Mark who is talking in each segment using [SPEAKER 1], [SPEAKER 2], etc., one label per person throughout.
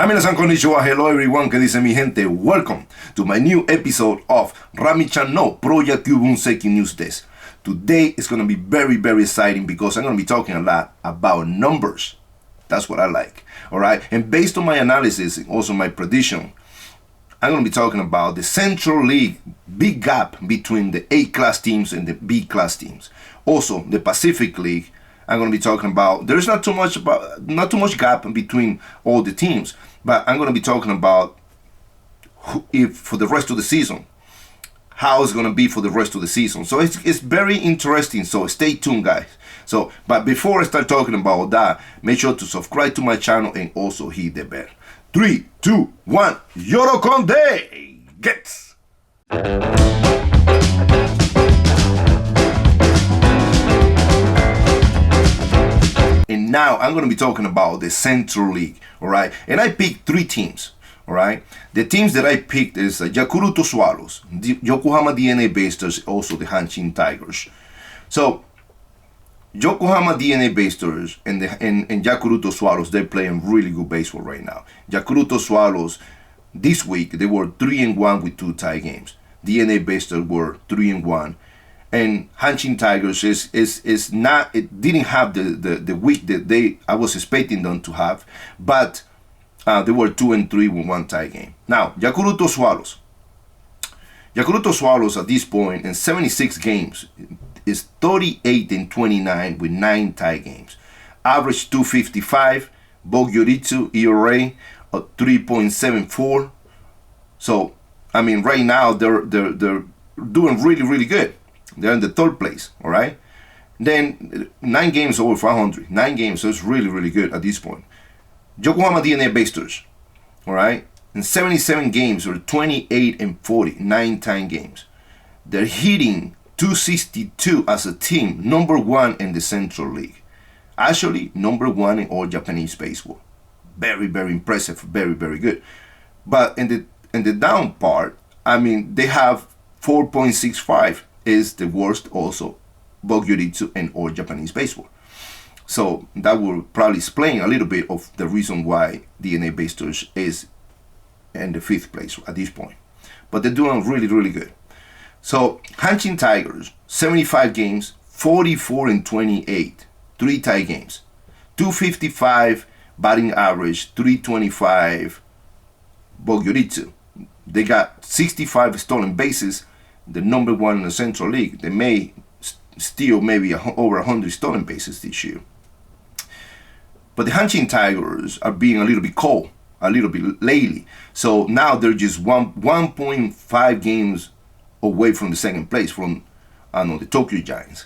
[SPEAKER 1] 皆さんこんにちは. Hello everyone, que dice mi gente. Welcome to my new episode of ラミちゃんのプロ野球分析ニュースです. Today is going to be very, very exciting because I'm going to be talking a lot about numbers. That's what I like. Alright, and based on my analysis and also my prediction, I'm going to be talking about the Central League big gap between the A class teams and the B class teams. Also, the Pacific League, I'm going to be talking about, there's not too much gap between all the teams, but I'm going to be talking about if for the rest of the season, how it's going to be for the rest of the season. So it's very interesting. So stay tuned, guys. So, but before I start talking about that, make sure to subscribe to my channel and also hit the bell. 3, 2, 1, Yorokonde! Gets! And now I'm going to be talking about the Central League, all right? And I picked 3 teams, all right? The teams that I picked is Yakuruto Swallows, the Yokohama DeNA Beis Stars, also the Hanshin Tigers. So, Yokohama DeNA Beis Stars and Yakuruto Swallows, they're playing really good baseball right now. Yakuruto Swallows, this week, they were 3-1 with 2 tie games. DeNA Beis Stars were 3-1. And Hanshin Tigers is not, it didn't have the week that I was expecting them to have, but they were 2-3 with 1 tie game. Now, Yakuruto Swallows at this point in 76 games is 38-29 with 9 tie games. Average 255, Bogyoritsu ERA of 3.74. So, I mean, right now they're doing really, really good. They're in the 3rd place, all right? Then 9 games over 500. 9 games, so it's really, really good at this point. Yokohama DeNA Beis Stars, all right? In 77 games, or 28-40, 9 tie games. They're hitting 262 as a team, number 1 in the Central League. Actually, number 1 in all Japanese baseball. Very, very impressive, very, very good. But in the down part, I mean, they have 4.65 is the worst also Bogyoritsu in all Japanese baseball. So that will probably explain a little bit of the reason why DeNA Beis Stars is in the 5th place at this point. But they're doing really, really good. So Hanshin Tigers, 75 games, 44-28, 3 tie games, 255 batting average, 325 Bogyoritsu. They got 65 stolen bases, the number 1 in the Central League. They may steal maybe over 100 stolen bases this year. But the Hanshin Tigers are being a little bit cold, a little bit lately. So now they're just 1.5 games away from the 2nd place from the Tokyo Giants.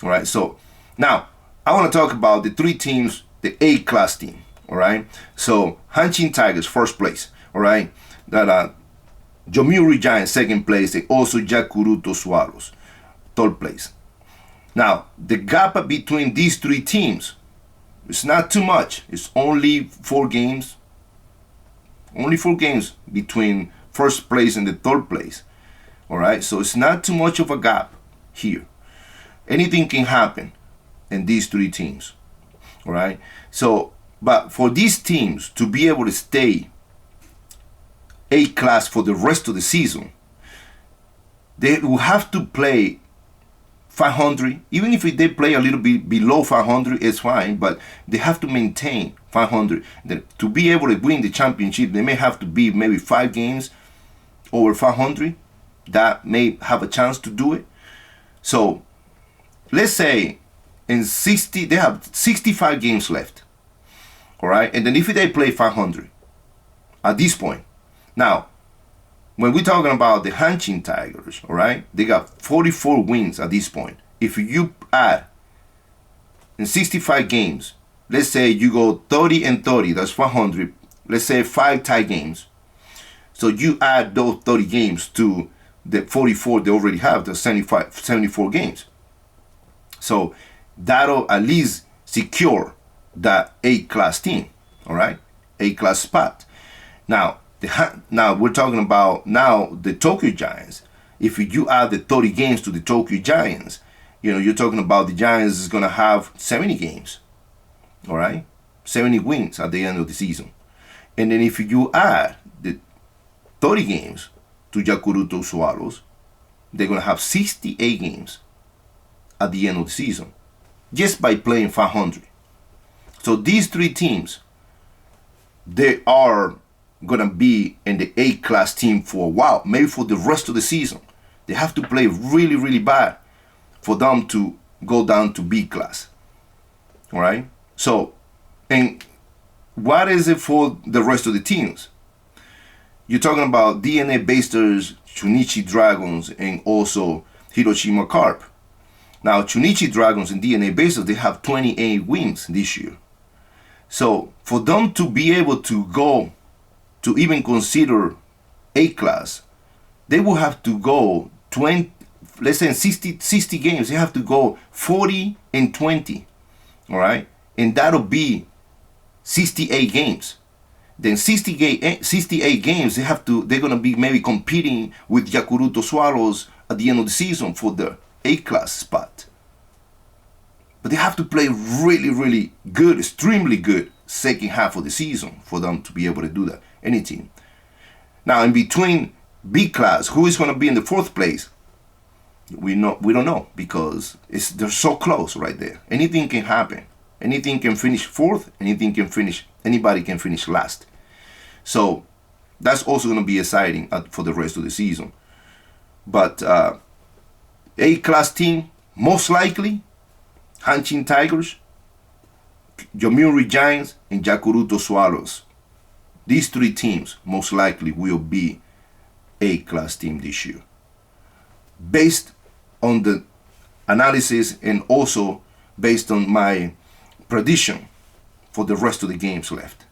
[SPEAKER 1] All right, so now I want to talk about the 3 teams, the A class team. All right, so Hanshin Tigers 1st place. All right, that Yomiuri Giants 2nd place, and also Yakuruto Swallows 3rd place. Now the gap between these 3 teams is not too much. It's only 4 games. Only 4 games between 1st place and the 3rd place. All right, so it's not too much of a gap here. Anything can happen in these 3 teams. All right, so but for these teams to be able to stay A class for the rest of the season, they will have to play 500. Even if they play a little bit below 500, it's fine, but they have to maintain 500. To be able to win the championship, they may have to be maybe 5 games over 500. That may have a chance to do it. So let's say in 60, they have 65 games left. All right, and then if they play 500 at this point, now when we're talking about the Hanshin Tigers, all right, they got 44 wins at this point. If you add in 65 games, let's say you go 30-30, that's 500. Let's say 5 tie games. So you add those 30 games to the 44 they already have, the 74 games. So that'll at least secure that A class team, all right, A class spot. Now we're talking about the Tokyo Giants. If you add the 30 games to the Tokyo Giants, you're talking about the Giants is going to have 70 games, all right, 70 wins at the end of the season. And then if you add the 30 games to Yakuruto Swallows, they're going to have 68 games at the end of the season just by playing 500. So these three teams, they are going to be in the A-class team for a while, maybe for the rest of the season. They have to play really, really bad for them to go down to B-class. All right? So, and what is it for the rest of the teams? You're talking about DeNA Bay Stars, Chunichi Dragons, and also Hiroshima Carp. Now, Chunichi Dragons and DeNA Bay Stars, they have 28 wins this year. So, for them to be able to go to even consider A-class, they will have to go 20, let's say 60 games. They have to go 40 and 20, all right? And that'll be 68 games. Then 68 games, they're gonna be maybe competing with Yakuruto Swallows at the end of the season for the A-class spot. But they have to play really, really good, extremely good second half of the season for them to be able to do that. Any team. Now, in between B-class, who is going to be in the fourth place? We don't know because they're so close right there. Anything can happen. Anything can finish fourth. Anybody can finish last. So that's also going to be exciting for the rest of the season. But A-class team, most likely, Hanshin Tigers, Yomiuri Giants, and Yakuruto Swallows. These three teams most likely will be A-class team this year. Based on the analysis and also based on my prediction for the rest of the games left.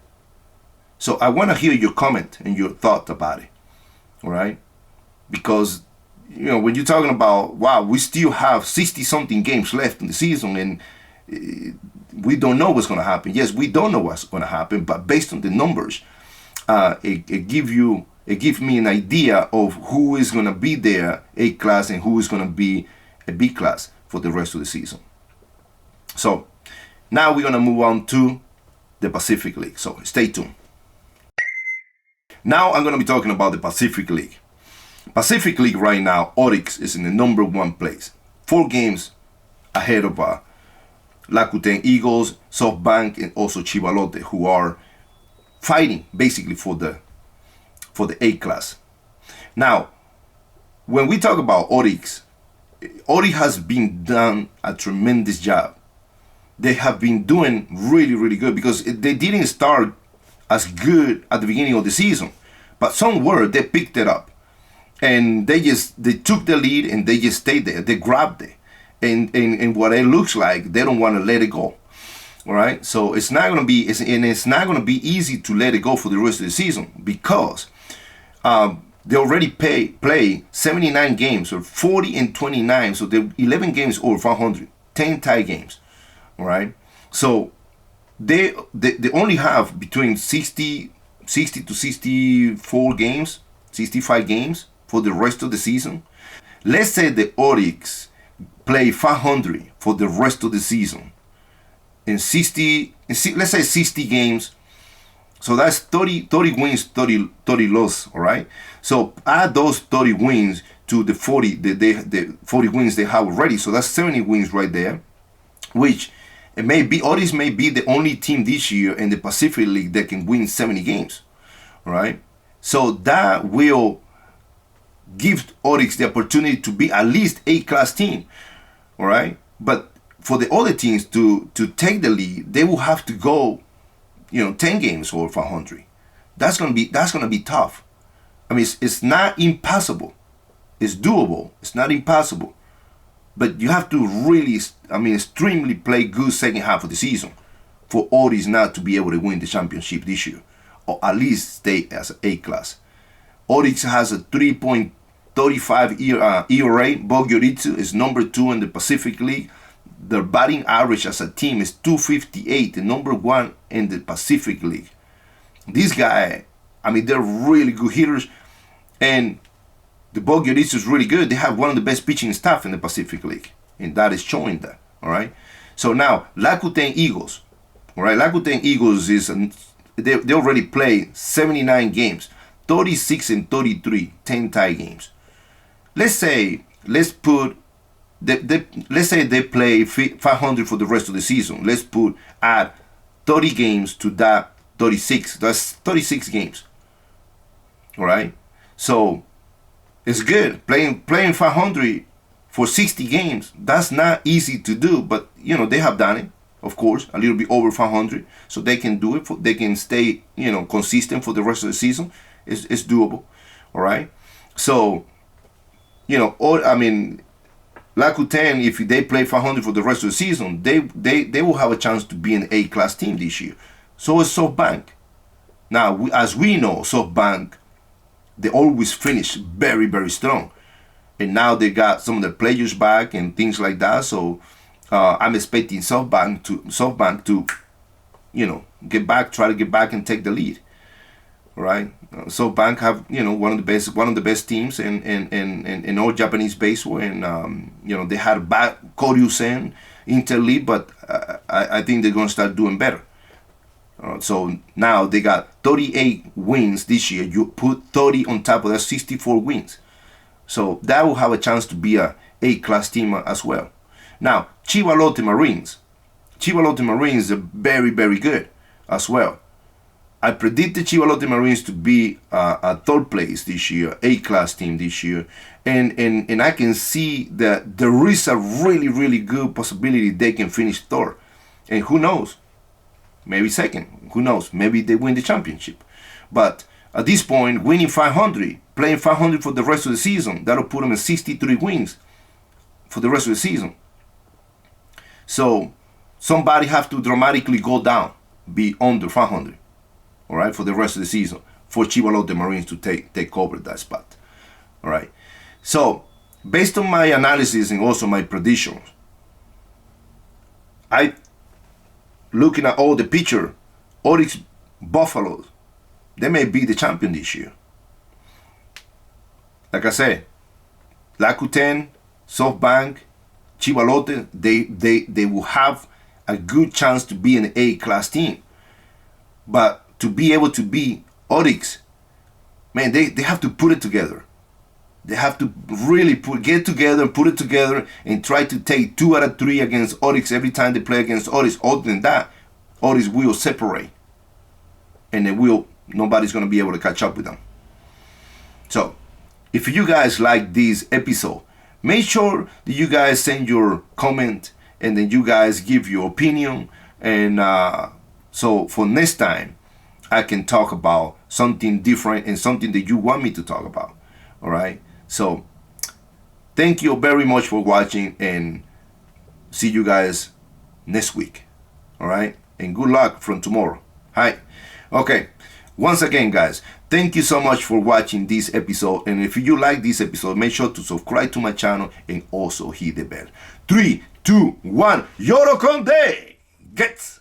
[SPEAKER 1] So I want to hear your comment and your thought about it. All right? Because, when you're talking about, wow, we still have 60-something games left in the season and we don't know what's going to happen. Yes, we don't know what's going to happen, but based on the numbers, it gives me an idea of who is going to be there, A-class, and who is going to be a B-class for the rest of the season. So now we're going to move on to the Pacific League. So stay tuned. Now I'm going to be talking about the Pacific League. Pacific League right now, Oryx is in the number 1 place. 4 games ahead of Rakuten Eagles, SoftBank, and also Chivalote, who are fighting basically for the A-class. Now, when we talk about Oryx has been done a tremendous job. They have been doing really, really good because they didn't start as good at the beginning of the season, but somewhere they picked it up. And they took the lead and they just stayed there. They grabbed it. And what it looks like, they don't want to let it go. All right. So it's not going to be easy to let it go for the rest of the season because they already play 79 games or 40 and 29. So they're 11 games over 500, 10 tie games. All right. So they only have between 60 to 64 games, 65 games for the rest of the season. Let's say the Oryx play 500 for the rest of the season. In 60, let's say 60 games. So that's 30 wins, 30 losses, all right? So add those 30 wins to the 40 wins they have already. So that's 70 wins right there, which Oryx may be the only team this year in the Pacific League that can win 70 games, all right? So that will give Oryx the opportunity to be at least A-class team, all right? But for the other teams to take the lead, they will have to go, 10 games over 500. That's gonna be tough. I mean, it's not impossible. It's doable. It's not impossible. But you have to really, extremely play good second half of the season for Oryx not to be able to win the championship this year, or at least stay as an A-class. Oryx has a 3.35 ERA. Bogyoritsu is number 2 in the Pacific League. Their batting average as a team is .258, the number 1 in the Pacific League. These guys, they're really good hitters, and the Bogyoritsu is really good. They have one of the best pitching staff in the Pacific League, and that is showing that. All right. So now Rakuten Eagles. All right, Rakuten Eagles is they already played 79 games, 36 and 33, 10 tie games. Let's say they play 500 for the rest of the season. Let's add 30 games to that 36. That's 36 games. All right. So it's good playing 500 for 60 games. That's not easy to do, but they have done it. Of course, a little bit over 500, so they can do it. They can stay consistent for the rest of the season. It's doable. All right. So Rakuten, if they play 500 for the rest of the season, they will have a chance to be an A-class team this year. So is SoftBank. Now, as we know, SoftBank, they always finish very, very strong. And now they got some of the players back and things like that. So I'm expecting SoftBank to try to get back and take the lead. All right. SoftBank have one of the best teams in all Japanese baseball, and they had bad Koryu-sen interleague, but I think they're gonna start doing better. So now they got 38 wins this year. You put 30 on top of that, 64 wins. So that will have a chance to be a A-class team as well. Now, Chiba Lotte Marines are very, very good as well. I predicted Chiba Lotte Marines to be a third place this year, A-class team this year, and I can see that there is a really, really good possibility they can finish third, and who knows, maybe second, who knows, maybe they win the championship. But at this point, winning 500, playing 500 for the rest of the season, that'll put them in 63 wins for the rest of the season. So somebody have to dramatically go down, be under 500. All right, for the rest of the season, for Chiba Lotte Marines to take over that spot. All right. So, based on my analysis and also my predictions, looking at all the picture, Oryx Buffaloes, they may be the champion this year. Like I said, Rakuten, SoftBank, Chiba Lotte, they will have a good chance to be an A-class team. But to be able to be Oryx, man, they have to put it together. They have to really get together and put it together and try to take 2 out of 3 against Oryx every time they play against Oryx. Other than that, Oryx will separate, and nobody's going to be able to catch up with them. So, if you guys like this episode, make sure that you guys send your comment and then you guys give your opinion. And so for next time, I can talk about something different and something that you want me to talk about. All right. So thank you very much for watching, and see you guys next week. All right. And good luck from tomorrow. Hi. Okay. Once again, guys, thank you so much for watching this episode. And if you like this episode, make sure to subscribe to my channel and also hit the bell. 3, 2, 1. Yorokonde! Gets!